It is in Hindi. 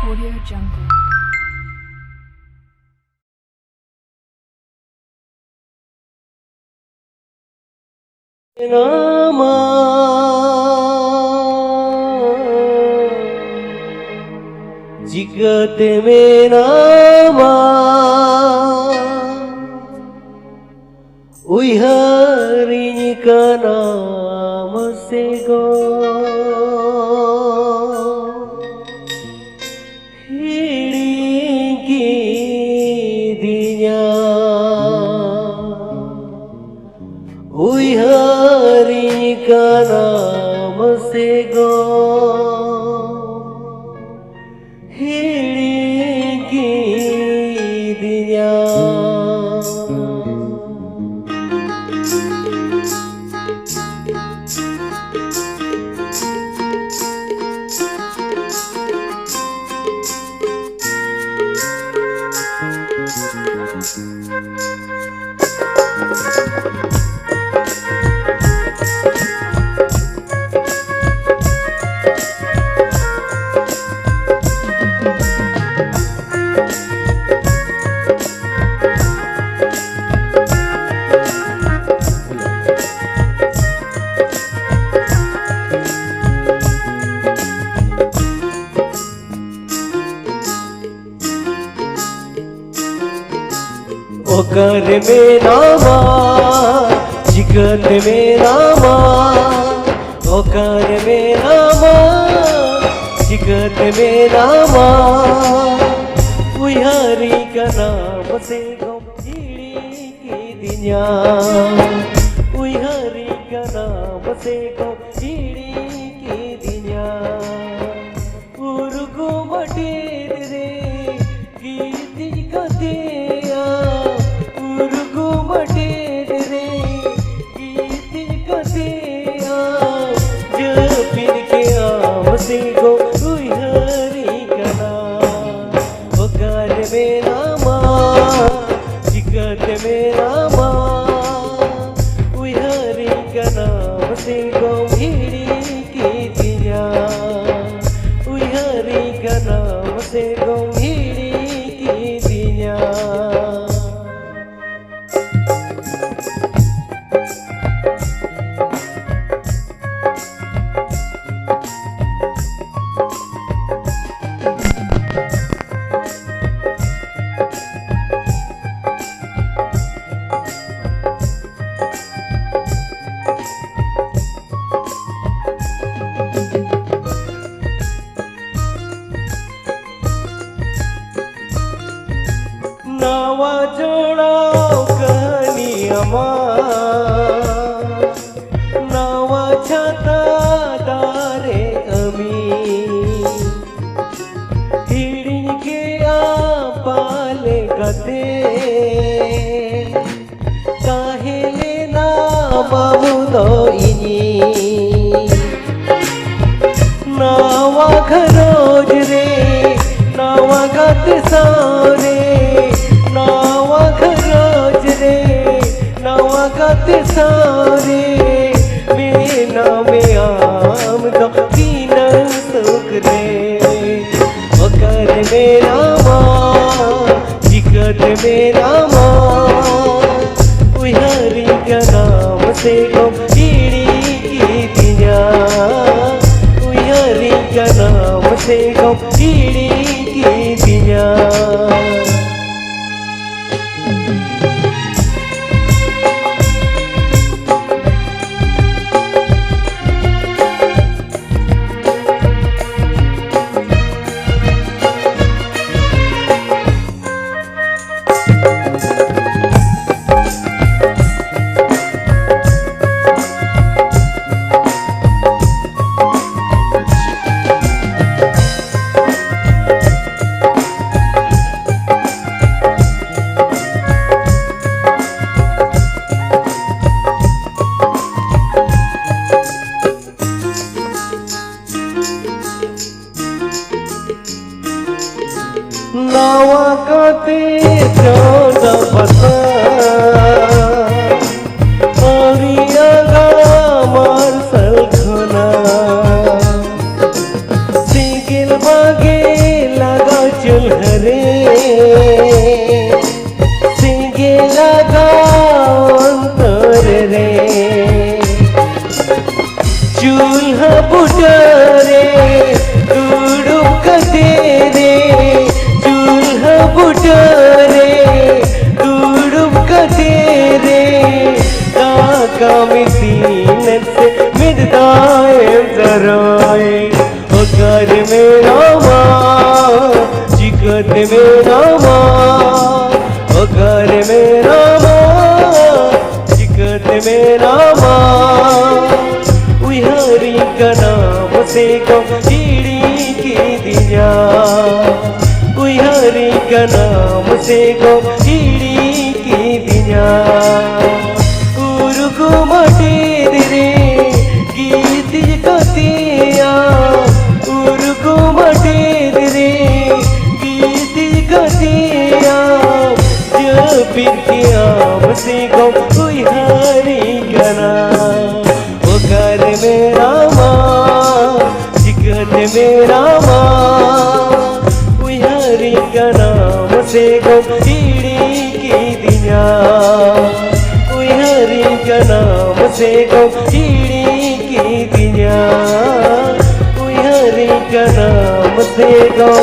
Audio Jungle. नामा जिगत में नामा उइहारी का नाम से गो हिड़ी की दिया उइहारी का नाम से गो हिड़ी की दिया ओकर में नामा जिगत में नामा ओकर में नामा जिगत में नामा उइहारी का नाम से गो हिड़ी की दिया उइहारी का नाम से गो हिड़ी की दिया उर्गो मटेर रे कीर्ति कते नावा जोड़ाओ कहानी नावा छाता दारे अमी हिड़ी के पाले गते काहे लेना बाबू दो इनी नावा घरोज रे नावा गते सारे नावा घरोज रे नावा गते सारे मेरे नामे आम दो तीन सुख रे ओकर मेरा माँ जिगत मेरा माँ उइहारी का नाम से गो हिड़ी की दिया उइहारी का नाम से गो हिड़ी की दिया नावा गाते चौदह बसा ओरिया गा मार्शल खुना सिगिल बागे ला चूल्हरे सिंगे लगा अंतर रे चूल्हा बुटरे दुड़ुब कते रे चूल्हा बुटरे दुड़ुब कते रे काका मिसीन से मिटदाए जराए कर मेरा माँ जिगत मेरा माँ कर मेरा माँ जिगत मेरा माँ उहारी का नाम से गीड़ी की दिया उहारी का नाम से गीड़ी की दिया उर्गु मटे दिरे गीत कतिया उर्गु मटे दिरे गीत कतिया जब के आम से उहारी का नाम कर मेरा माँ जिगत मेरा माँ उहारी का नाम से गीड़ी की दिया उहारी का नाम से गीड़ी की दिया उहारी का नाम से गो